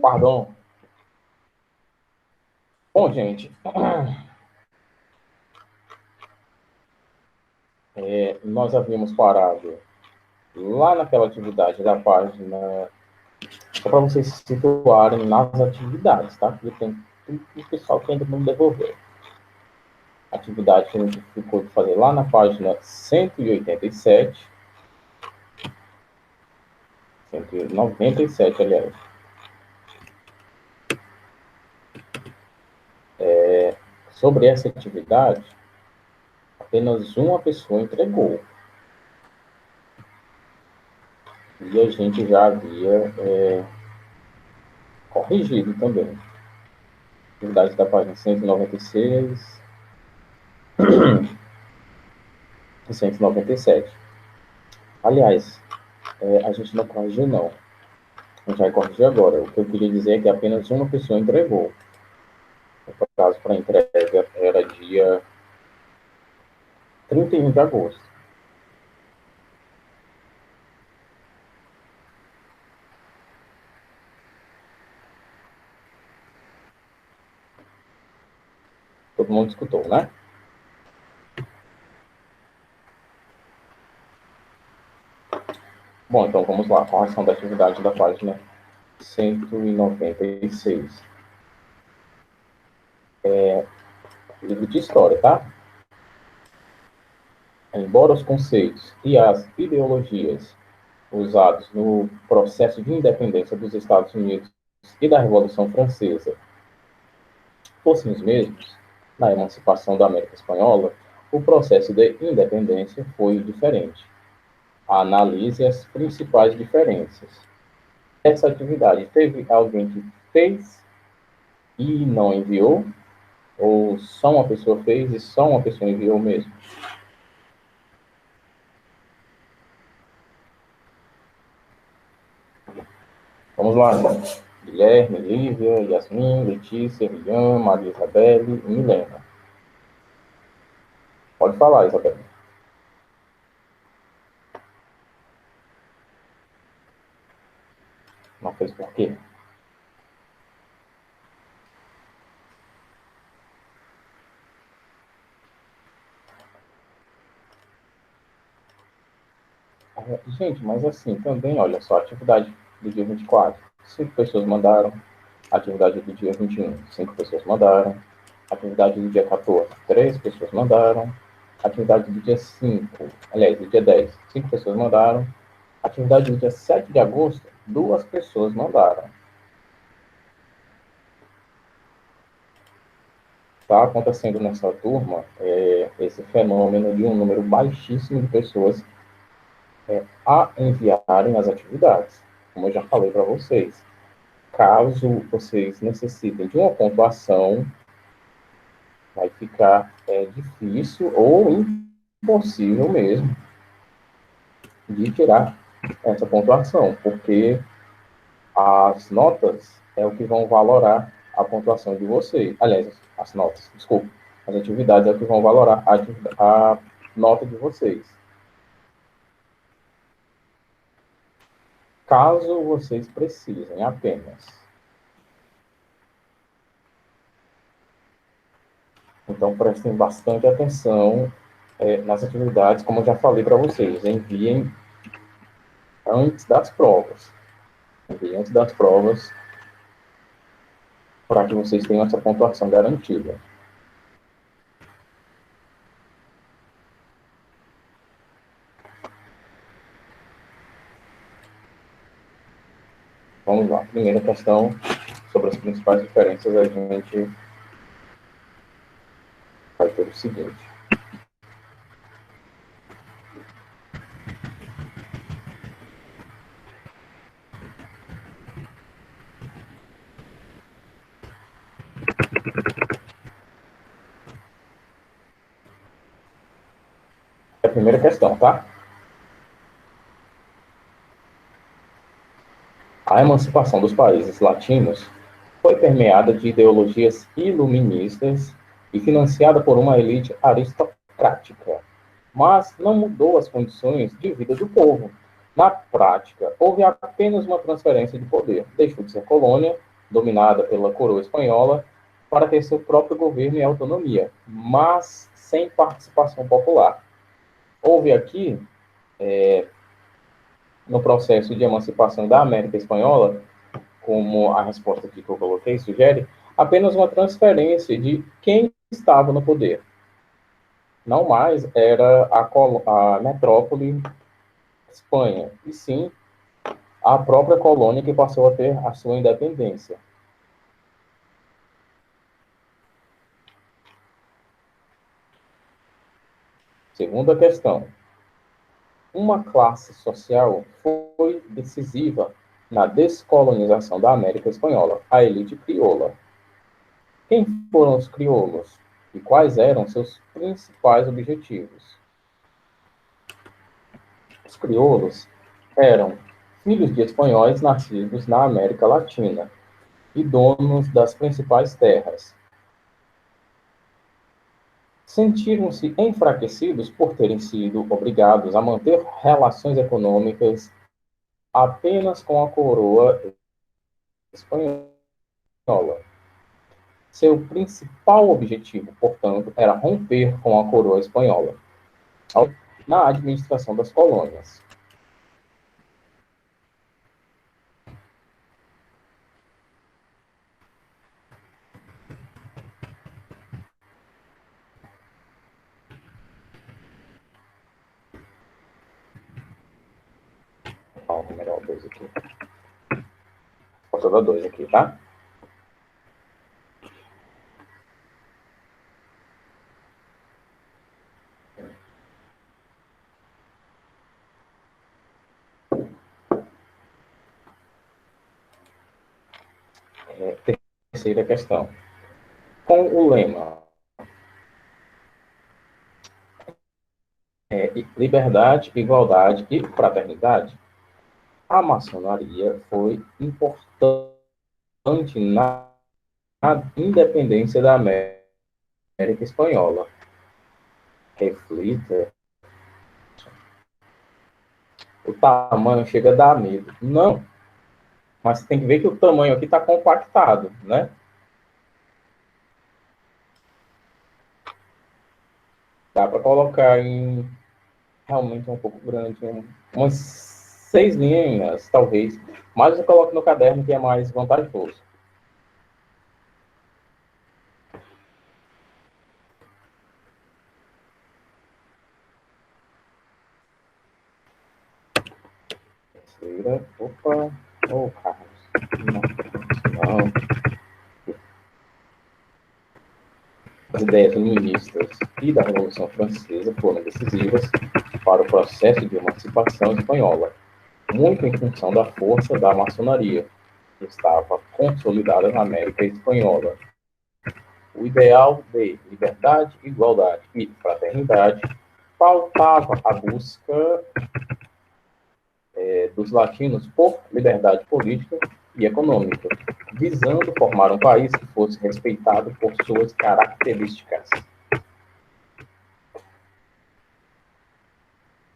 Pardon. Bom, gente, nós havíamos parado lá naquela atividade da página, só para vocês se situarem nas atividades, tá? Porque tem o pessoal que ainda não devolveu. A atividade que a gente ficou de fazer lá na página 187, 197, aliás. Sobre essa atividade, apenas uma pessoa entregou. E a gente já havia corrigido também. Atividade da página 196 e 197. Aliás, a gente não corrigiu, não. A gente vai corrigir agora. O que eu queria dizer é que apenas uma pessoa entregou. O prazo para entrega era dia 31 de agosto. Todo mundo escutou, né? Bom, então vamos lá. Correção da atividade da página 196. Livro de história, tá? Embora os conceitos e as ideologias usados no processo de independência dos Estados Unidos e da Revolução Francesa fossem os mesmos, na emancipação da América Espanhola, o processo de independência foi diferente. Analise as principais diferenças. Essa atividade, teve alguém que fez e não enviou? Ou só uma pessoa fez e só uma pessoa enviou mesmo? Vamos lá, então. Guilherme, Lívia, Yasmin, Letícia, Rian, Maria Isabelle e Milena. Pode falar, Isabelle. Não fez por quê? Gente, mas assim, também, olha só, atividade do dia 24, 5 pessoas mandaram. Atividade do dia 21, 5 pessoas mandaram. Atividade do dia 14, 3 pessoas mandaram. Atividade do dia 5, aliás, do dia 10, 5 pessoas mandaram. Atividade do dia 7 de agosto, 2 pessoas mandaram. Está acontecendo nessa turma esse fenômeno de um número baixíssimo de pessoas a enviarem as atividades, como eu já falei para vocês. Caso vocês necessitem de uma pontuação, vai ficar difícil ou impossível mesmo de tirar essa pontuação, porque as notas é o que vão valorar a pontuação de vocês. Aliás, as notas, desculpa, as atividades é o que vão valorar a nota de vocês. Caso vocês precisem apenas. Então, prestem bastante atenção nas atividades, como eu já falei para vocês. Enviem antes das provas. Enviem antes das provas para que vocês tenham essa pontuação garantida. Vamos lá. Primeira questão sobre as principais diferenças, a gente vai ter o seguinte. É a primeira questão, tá? A emancipação dos países latinos foi permeada de ideologias iluministas e financiada por uma elite aristocrática, mas não mudou as condições de vida do povo. Na prática, houve apenas uma transferência de poder. Deixou de ser colônia, dominada pela coroa espanhola, para ter seu próprio governo e autonomia, mas sem participação popular. Houve aqui, no processo de emancipação da América Espanhola, como a resposta que eu coloquei sugere, apenas uma transferência de quem estava no poder. Não mais era a metrópole Espanha, e sim a própria colônia que passou a ter a sua independência. Segunda questão. Uma classe social foi decisiva na descolonização da América Espanhola, a elite crioula. Quem foram os crioulos e quais eram seus principais objetivos? Os crioulos eram filhos de espanhóis nascidos na América Latina e donos das principais terras. Sentiram-se enfraquecidos por terem sido obrigados a manter relações econômicas apenas com a coroa espanhola. Seu principal objetivo, portanto, era romper com a coroa espanhola na administração das colônias. Ó, melhor dois aqui. Falta dar dois aqui, tá? Terceira questão. Com o lema liberdade, igualdade e fraternidade, a maçonaria foi importante na independência da América Espanhola. Reflita. O tamanho chega a dar medo. Não, mas você tem que ver que o tamanho aqui está compactado, né? Dá para colocar em realmente um pouco grande, umas 6 linhas, talvez. Mas eu coloco no caderno que é mais vantajoso. Terceira, opa, Carlos. Não. As ideias feministas e da Revolução Francesa foram decisivas para o processo de emancipação espanhola, muito em função da força da maçonaria, que estava consolidada na América Espanhola. O ideal de liberdade, igualdade e fraternidade pautava a busca dos latinos por liberdade política e econômica, visando formar um país que fosse respeitado por suas características.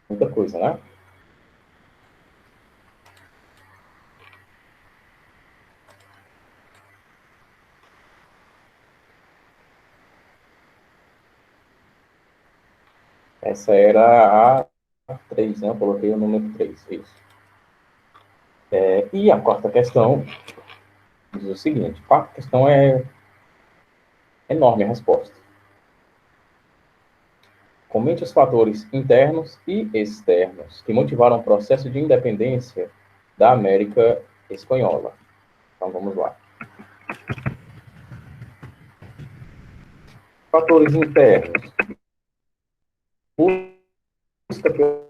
Muita coisa, né? Essa era a 3, né? Eu coloquei o número 3, isso. E a quarta questão diz o seguinte: a quarta questão é enorme a resposta. Comente os fatores internos e externos que motivaram o processo de independência da América Espanhola. Então, vamos lá. Fatores internos. Busca pela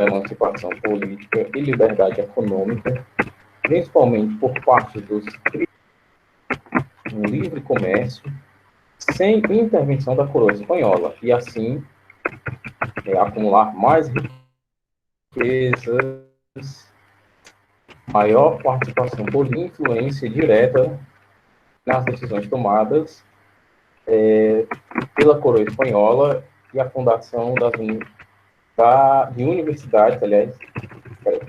emancipação política e liberdade econômica, principalmente por parte dos um livre comércio, sem intervenção da coroa espanhola, e assim acumular mais riquezas, maior participação por influência direta nas decisões tomadas pela coroa espanhola e a fundação das de universidades, aliás, peraí,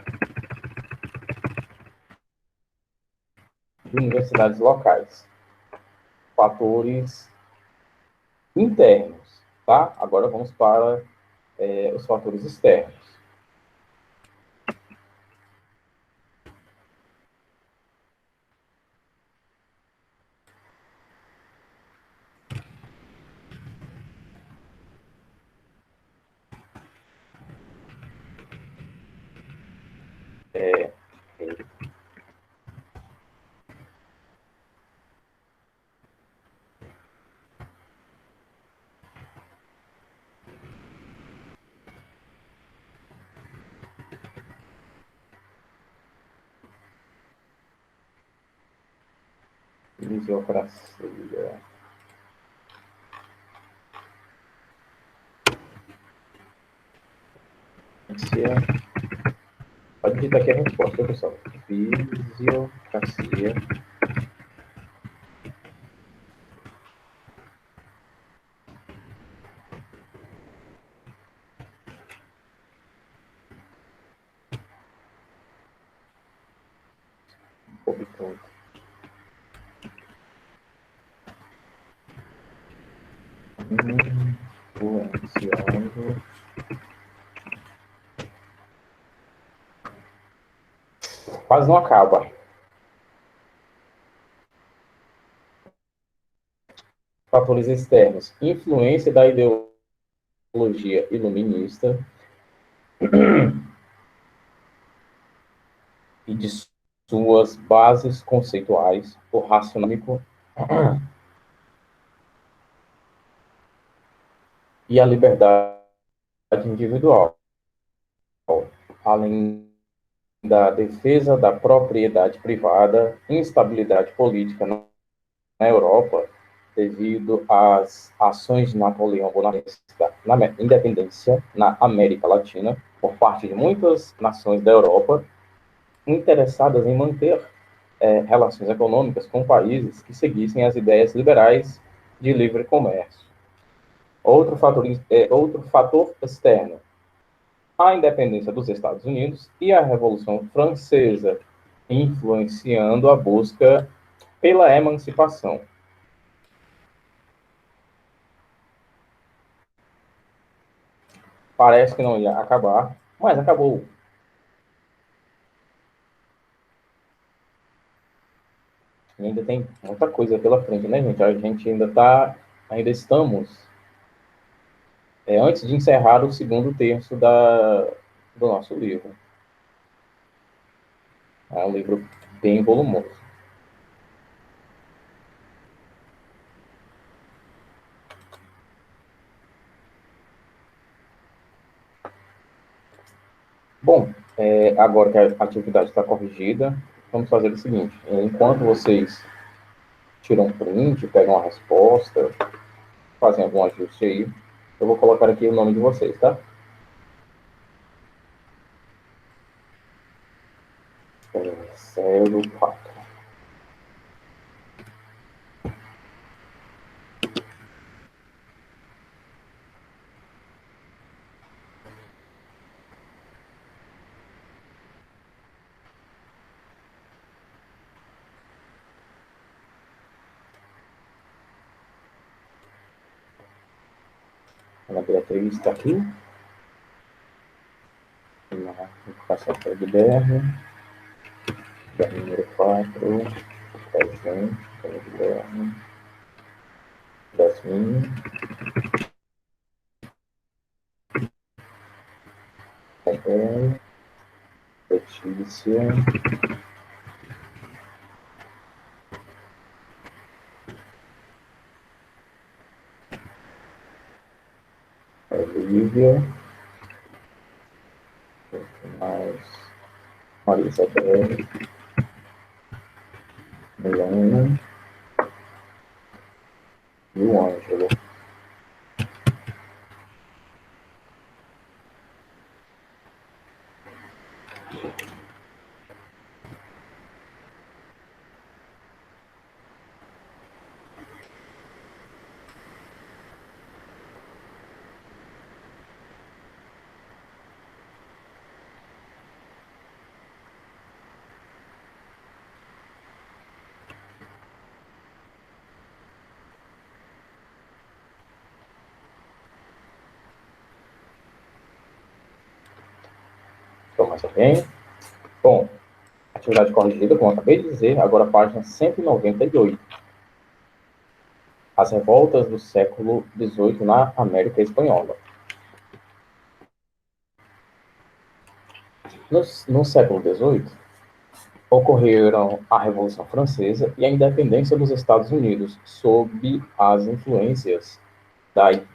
de universidades locais. Fatores internos, tá? Agora vamos para os fatores externos. É, fisiocracia. Pode digitar aqui a resposta, pessoal. Fisiocracia. Influenciando. Quase não acaba. Fatores externos. Influência da ideologia iluminista e de suas bases conceituais, o racionalismo e a liberdade individual, além da defesa da propriedade privada, instabilidade política na Europa, devido às ações de Napoleão Bonaparte na independência na América Latina, por parte de muitas nações da Europa, interessadas em manter relações econômicas com países que seguissem as ideias liberais de livre comércio. Outro fator externo, a independência dos Estados Unidos e a Revolução Francesa, influenciando a busca pela emancipação. Parece que não ia acabar, mas acabou. E ainda tem muita coisa pela frente, né, gente? A gente ainda estamos antes de encerrar o segundo terço do nosso livro. É um livro bem volumoso. Bom, agora que a atividade está corrigida, vamos fazer o seguinte: enquanto vocês tiram um print, pegam a resposta, fazem algum ajuste aí, eu vou colocar aqui o nome de vocês, tá? Céu 4. Ana Beatriz está aqui. Na educação para Guilherme. Número 4. Presente. Guilherme. Jasmine. Letícia. Olivia. Mais. Maria Isabel. Milena. E o Ângelo. Começa bem. Bom, atividade corrigida, como eu acabei de dizer, agora página 198. As revoltas do século XVIII na América Espanhola. No século XVIII, ocorreram a Revolução Francesa e a independência dos Estados Unidos, sob as influências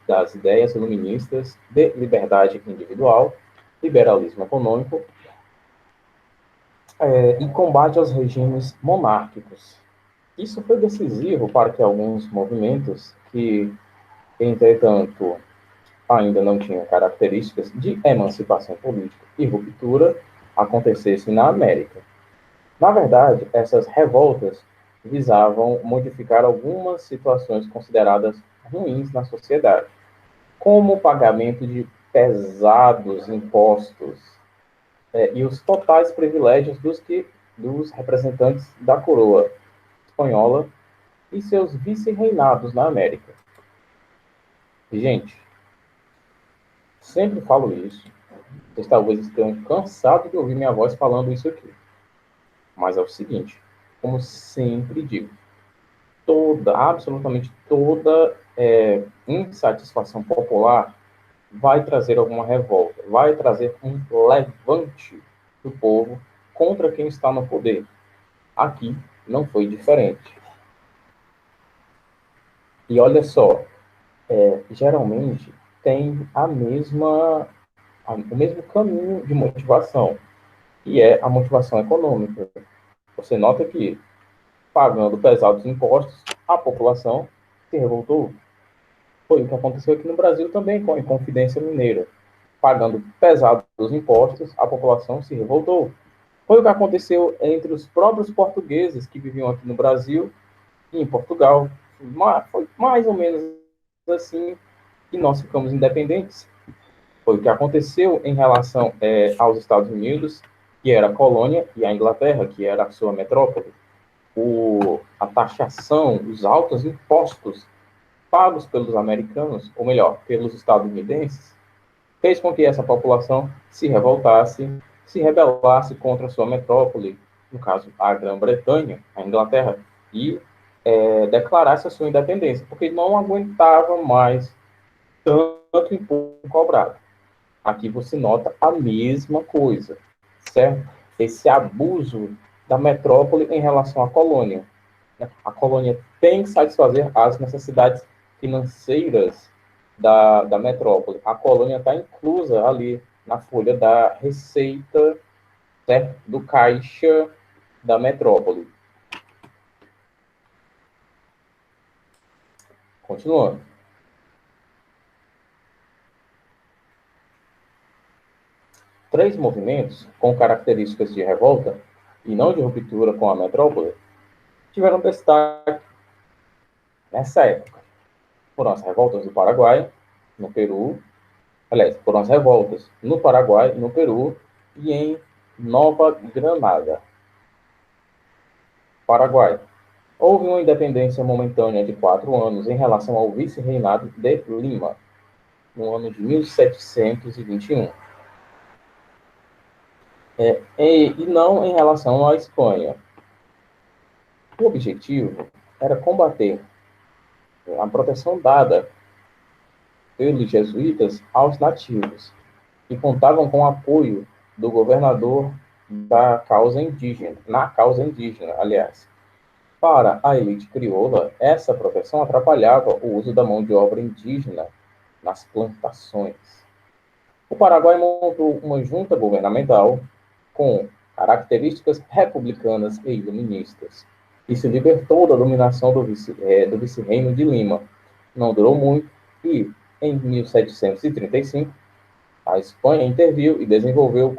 das ideias iluministas de liberdade individual, liberalismo econômico e combate aos regimes monárquicos. Isso foi decisivo para que alguns movimentos que, entretanto, ainda não tinham características de emancipação política e ruptura acontecessem na América. Na verdade, essas revoltas visavam modificar algumas situações consideradas ruins na sociedade, como o pagamento de pesados impostos e os totais privilégios dos representantes da coroa espanhola e seus vice-reinados na América. Gente, sempre falo isso. Vocês talvez estejam cansados de ouvir minha voz falando isso aqui. Mas é o seguinte, como sempre digo, absolutamente toda insatisfação popular vai trazer alguma revolta, vai trazer um levante do povo contra quem está no poder. Aqui não foi diferente. E olha só, geralmente tem o mesmo caminho de motivação, que é a motivação econômica. Você nota que, pagando pesados impostos, a população se revoltou. Foi o que aconteceu aqui no Brasil também, com a Inconfidência Mineira. Pagando pesados impostos, a população se revoltou. Foi o que aconteceu entre os próprios portugueses que viviam aqui no Brasil e em Portugal. Foi mais ou menos assim que nós ficamos independentes. Foi o que aconteceu em relação aos Estados Unidos, que era a colônia, e a Inglaterra, que era a sua metrópole. A taxação, os altos impostos pagos pelos americanos, ou melhor, pelos estadunidenses, fez com que essa população se revoltasse, se rebelasse contra a sua metrópole, no caso, a Grã-Bretanha, a Inglaterra, e declarasse a sua independência, porque não aguentava mais tanto imposto cobrado. Aqui você nota a mesma coisa, certo? Esse abuso da metrópole em relação à colônia. A colônia tem que satisfazer as necessidades financeiras da metrópole. A colônia está inclusa ali na folha da receita, certo? Do caixa da metrópole. Continuando. Três movimentos com características de revolta e não de ruptura com a metrópole tiveram destaque nessa época. Foram as revoltas do Paraguai, no Peru, aliás, foram as revoltas no Paraguai, no Peru e em Nova Granada, Paraguai. Houve uma independência momentânea de 4 anos em relação ao vice-reinado de Lima, no ano de 1721. E não em relação à Espanha. O objetivo era combater a proteção dada pelos jesuítas aos nativos, que contavam com o apoio do governador na causa indígena, aliás. Para a elite crioula, essa proteção atrapalhava o uso da mão de obra indígena nas plantações. O Paraguai montou uma junta governamental com características republicanas e iluministas e se libertou da dominação do vice-reino de Lima. Não durou muito e, em 1735, a Espanha interviu e devolveu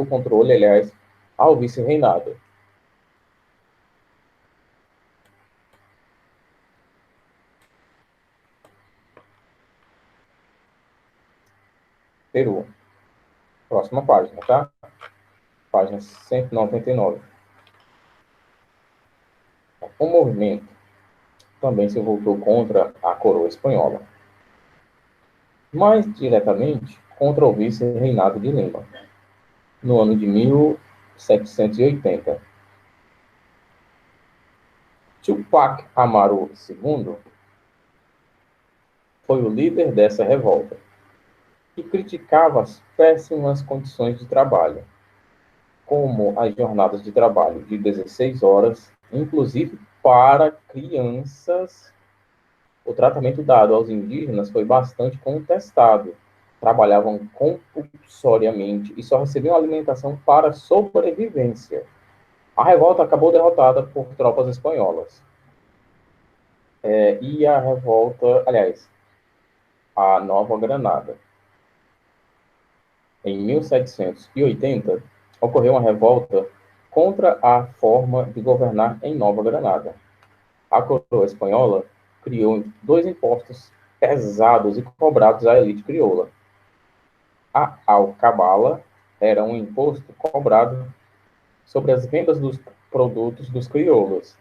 o controle, aliás, ao vice-reinado. Peru. Próxima página, tá? Página 199. O movimento também se voltou contra a coroa espanhola, mais diretamente contra o vice-reinado de Lima. no ano de 1780. Tupac Amaru II foi o líder dessa revolta, que criticava as péssimas condições de trabalho, como as jornadas de trabalho de 16 horas, inclusive para crianças. O tratamento dado aos indígenas foi bastante contestado. Trabalhavam compulsoriamente e só recebiam alimentação para sobrevivência. A revolta acabou derrotada por tropas espanholas. E a revolta, aliás, a Nova Granada. Em 1780, ocorreu uma revolta contra a forma de governar em Nova Granada. A coroa espanhola criou dois impostos pesados e cobrados à elite crioula. A alcabala era um imposto cobrado sobre as vendas dos produtos dos crioulos.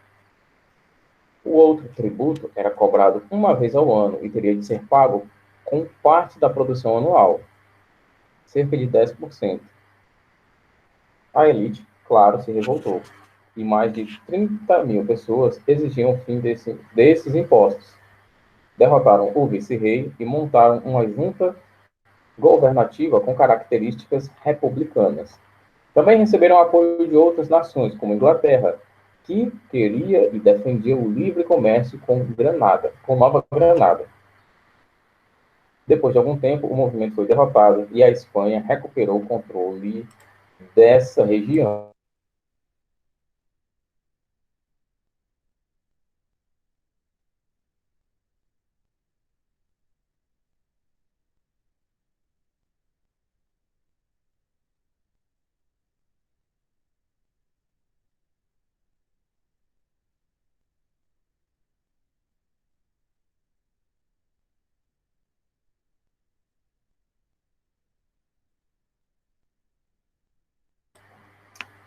O outro tributo era cobrado uma vez ao ano e teria de ser pago com parte da produção anual, cerca de 10%. A elite, claro, se revoltou, e mais de 30 mil pessoas exigiam o fim desses impostos. Derrotaram o vice-rei e montaram uma junta governativa com características republicanas. Também receberam apoio de outras nações, como a Inglaterra, que queria e defendia o livre comércio com Granada, com Nova Granada. Depois de algum tempo, o movimento foi derrotado e a Espanha recuperou o controle dessa região.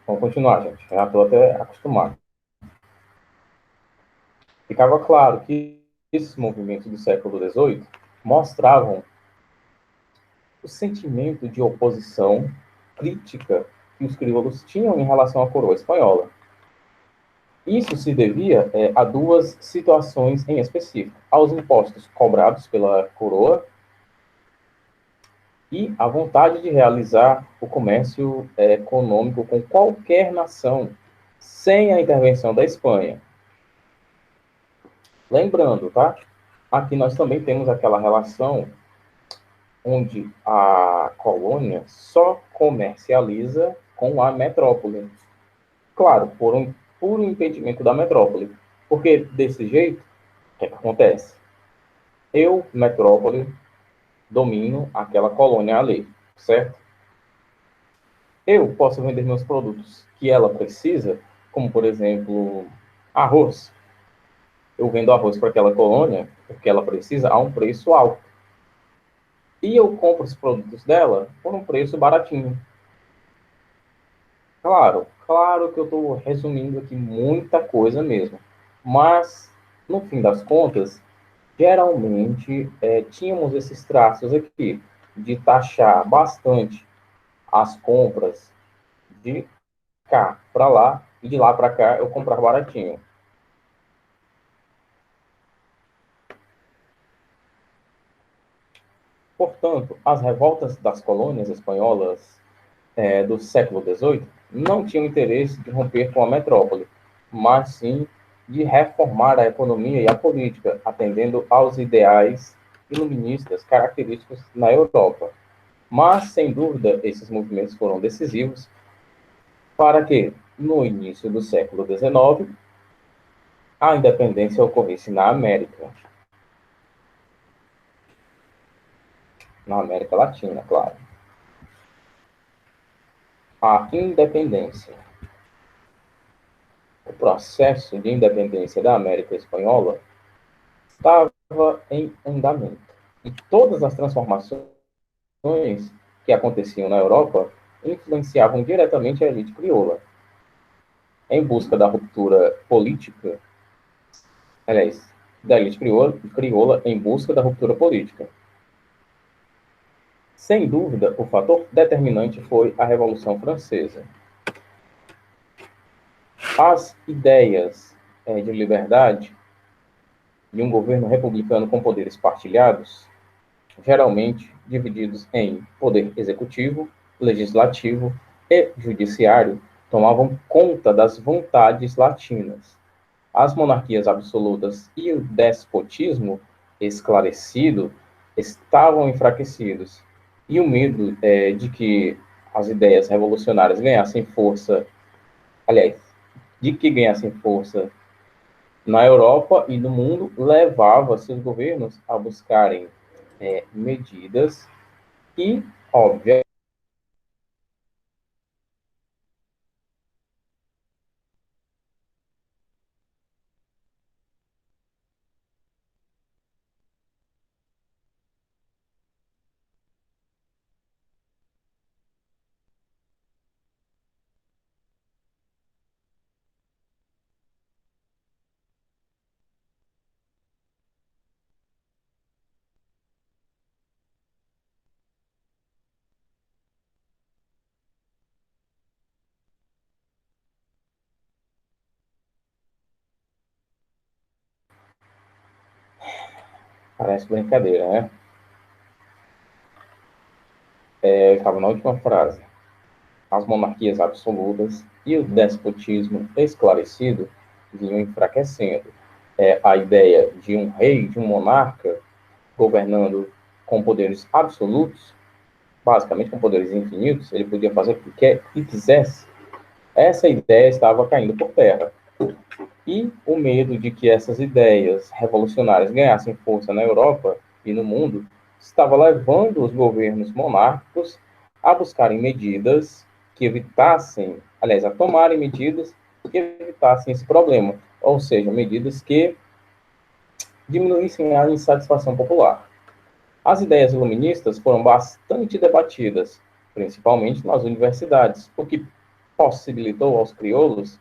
Vamos continuar, gente. Já estou até acostumado. Ficava claro que esses movimentos do século XVIII mostravam o sentimento de oposição crítica que os crioulos tinham em relação à coroa espanhola. Isso se devia a duas situações em específico: aos impostos cobrados pela coroa e a vontade de realizar o comércio econômico com qualquer nação sem a intervenção da Espanha. Lembrando, tá? Aqui nós também temos aquela relação onde a colônia só comercializa com a metrópole. Claro, por um puro impedimento da metrópole. Porque desse jeito, o que acontece? Eu, metrópole, domino aquela colônia ali, certo? Eu posso vender meus produtos que ela precisa, como, por exemplo, arroz. Eu vendo arroz para aquela colônia, porque ela precisa, a um preço alto. E eu compro os produtos dela por um preço baratinho. Claro que eu estou resumindo aqui muita coisa mesmo. Mas, no fim das contas, geralmente tínhamos esses traços aqui de taxar bastante as compras de cá para lá e de lá para cá eu comprar baratinho. Portanto, as revoltas das colônias espanholas do século XVIII não tinham interesse de romper com a metrópole, mas sim de reformar a economia e a política, atendendo aos ideais iluministas característicos na Europa. Mas, sem dúvida, esses movimentos foram decisivos para que, no início do século XIX, a independência ocorresse na América Latina, claro. A independência. O processo de independência da América Espanhola estava em andamento. E todas as transformações que aconteciam na Europa influenciavam diretamente a elite crioula. Em busca da ruptura política, aliás, da elite crioula em busca da ruptura política. Sem dúvida, o fator determinante foi a Revolução Francesa. As ideias de liberdade de um governo republicano com poderes partilhados, geralmente divididos em poder executivo, legislativo e judiciário, tomavam conta das vontades latinas. As monarquias absolutas e o despotismo esclarecido estavam enfraquecidos, e o medo de que as ideias revolucionárias ganhassem força, aliás, de que ganhassem força na Europa e no mundo, levava seus governos a buscarem medidas que, obviamente, parece brincadeira, né? Eu estava na última frase. As monarquias absolutas e o despotismo esclarecido vinham enfraquecendo. A ideia de um rei, de um monarca, governando com poderes absolutos, basicamente com poderes infinitos, ele podia fazer o que quer e quisesse. Essa ideia estava caindo por terra. E o medo de que essas ideias revolucionárias ganhassem força na Europa e no mundo estava levando os governos monárquicos a buscarem medidas que evitassem, aliás, a tomarem medidas que evitassem esse problema, ou seja, medidas que diminuíssem a insatisfação popular. As ideias iluministas foram bastante debatidas, principalmente nas universidades, o que possibilitou aos crioulos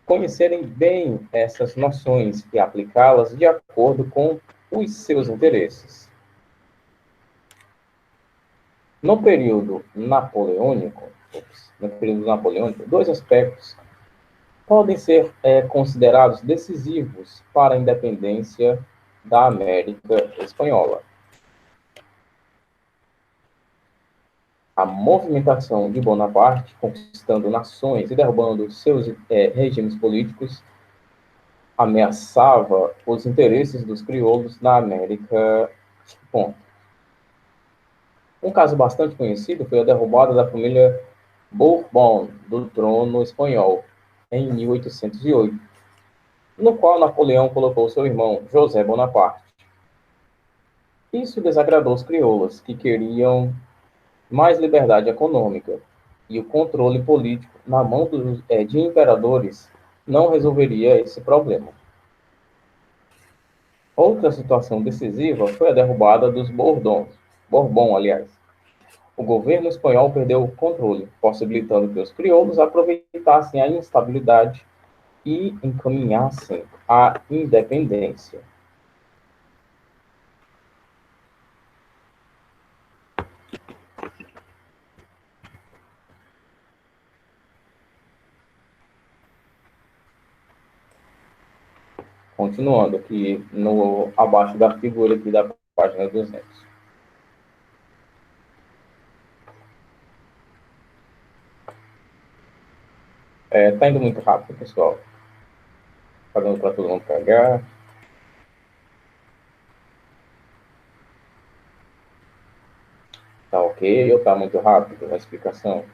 conhecerem bem essas noções e aplicá-las de acordo com os seus interesses. No período napoleônico, dois aspectos podem ser considerados decisivos para a independência da América Espanhola. A movimentação de Bonaparte, conquistando nações e derrubando seus regimes políticos, ameaçava os interesses dos crioulos na América. Bom, um caso bastante conhecido foi a derrubada da família Bourbon do trono espanhol em 1808, no qual Napoleão colocou seu irmão José Bonaparte. Isso desagradou os crioulos, que queriam mais liberdade econômica, e o controle político na mão de imperadores não resolveria esse problema. Outra situação decisiva foi a derrubada dos Bourbon, aliás. O governo espanhol perdeu o controle, possibilitando que os crioulos aproveitassem a instabilidade e encaminhassem a independência. Continuando aqui abaixo da figura aqui da página 200. Tá indo muito rápido, pessoal. Tá dando para todo mundo pegar. Tá ok ou tá muito rápido a explicação?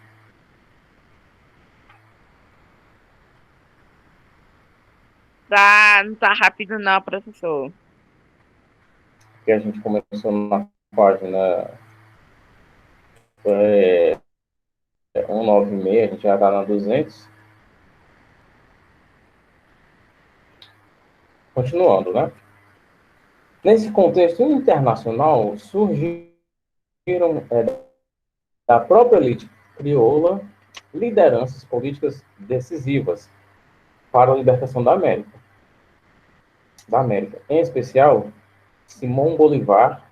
Tá, não tá rápido não, professor. Que a gente começou na página 196, a gente já está na 200. Continuando, né? Nesse contexto internacional, surgiram da própria elite crioula lideranças políticas decisivas para a libertação da América. Em especial, Simão Bolívar,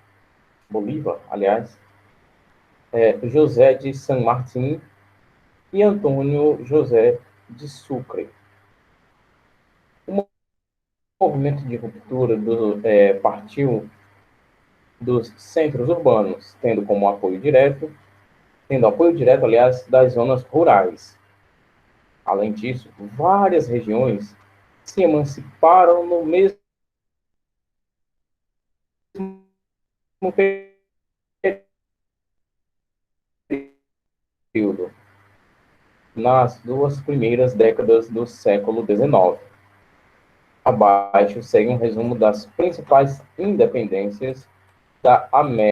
aliás, José de San Martín e Antônio José de Sucre. O movimento de ruptura partiu dos centros urbanos, tendo apoio direto, aliás, das zonas rurais. Além disso, várias regiões se emanciparam no mesmo período, nas duas primeiras décadas do século XIX. Abaixo segue um resumo das principais independências da América.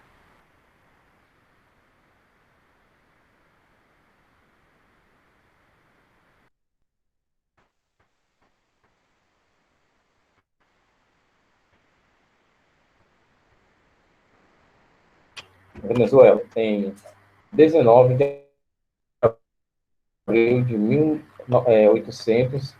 Venezuela, em 19 de abril de 1810.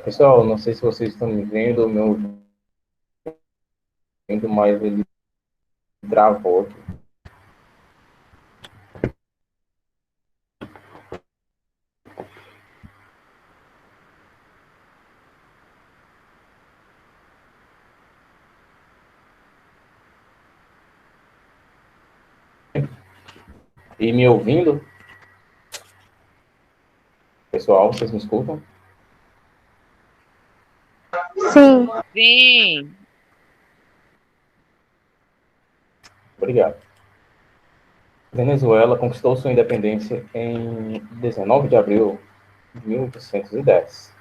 Pessoal, não sei se vocês estão me vendo, meu vendo, mas ele travou aqui. E me ouvindo? Pessoal, vocês me escutam? Sim. Sim. Obrigado. Venezuela conquistou sua independência em 19 de abril de 1810,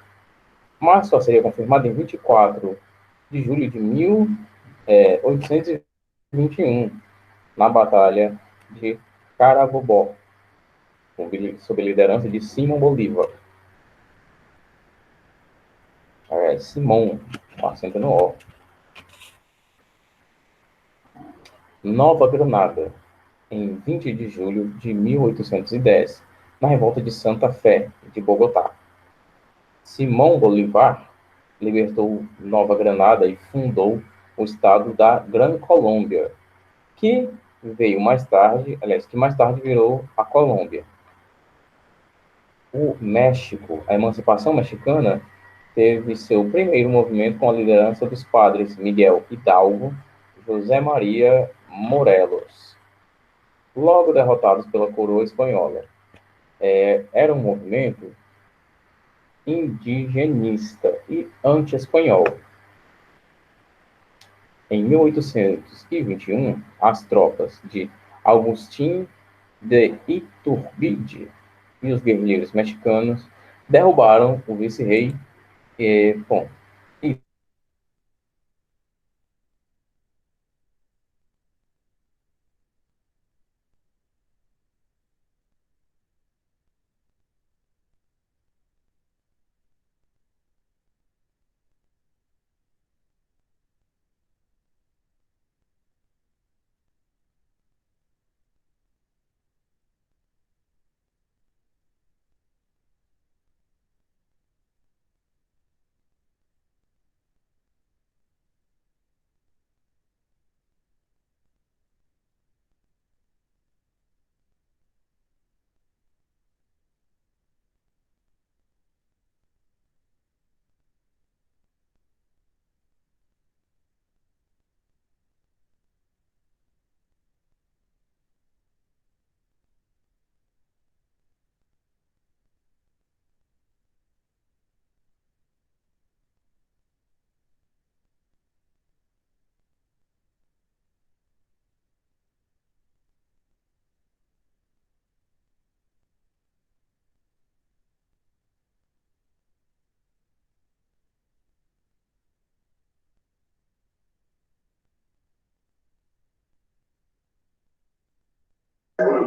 mas só seria confirmada em 24 de julho de 1821, na Batalha de Carabobo, sob a liderança de Simão Bolívar. Simão, com acento no O. Nova Granada, em 20 de julho de 1810, na revolta de Santa Fé, de Bogotá. Simão Bolívar libertou Nova Granada e fundou o estado da Gran Colômbia, que veio mais tarde, aliás, que mais tarde virou a Colômbia. O México, a emancipação mexicana, teve seu primeiro movimento com a liderança dos padres Miguel Hidalgo e José Maria Morelos, logo derrotados pela coroa espanhola. Era um movimento indigenista e anti-espanhol. Em 1821, as tropas de Agustín de Iturbide e os guerrilheiros mexicanos derrubaram o vice-rei bom, e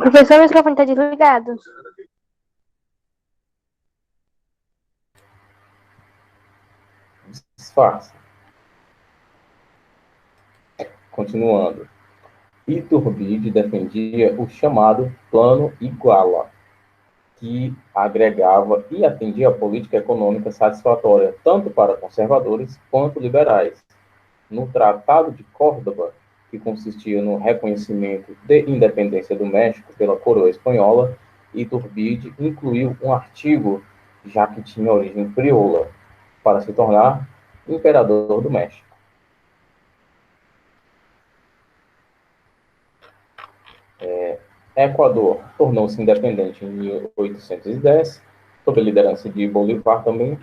Professor, meu microfone está desligado. disfarça. Continuando. Iturbide defendia o chamado Plano Iguala, que agregava e atendia a política econômica satisfatória tanto para conservadores quanto liberais. No Tratado de Córdoba, que consistia no reconhecimento de independência do México pela coroa espanhola, Iturbide incluiu um artigo, já que tinha origem crioula, para se tornar imperador do México. Equador tornou-se independente em 1810, sob a liderança de Bolívar também,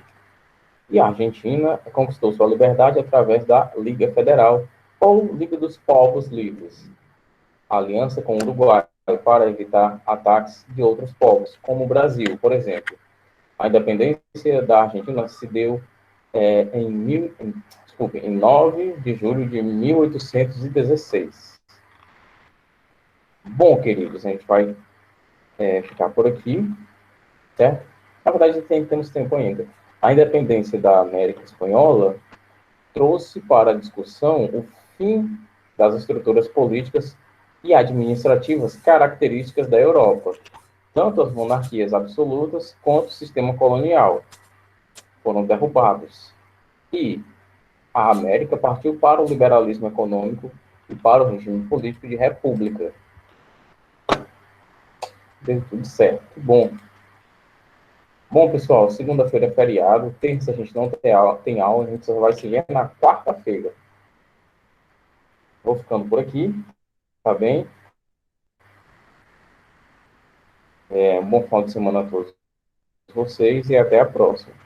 e a Argentina conquistou sua liberdade através da Liga Federal, ou Liga dos Povos Livres, aliança com o Uruguai para evitar ataques de outros povos, como o Brasil, por exemplo. A independência da Argentina se deu em 9 de julho de 1816. Bom, queridos, a gente vai ficar por aqui, certo? Na verdade, temos tempo ainda. A independência da América Espanhola trouxe para a discussão o fim das estruturas políticas e administrativas características da Europa. Tanto as monarquias absolutas quanto o sistema colonial foram derrubados. E a América partiu para o liberalismo econômico e para o regime político de república. Deu tudo certo. Bom. Bom, pessoal, segunda-feira é feriado, terça a gente não tem aula, a gente só vai se ver na quarta-feira. Vou ficando por aqui, tá bem? Um bom final de semana a todos vocês e até a próxima.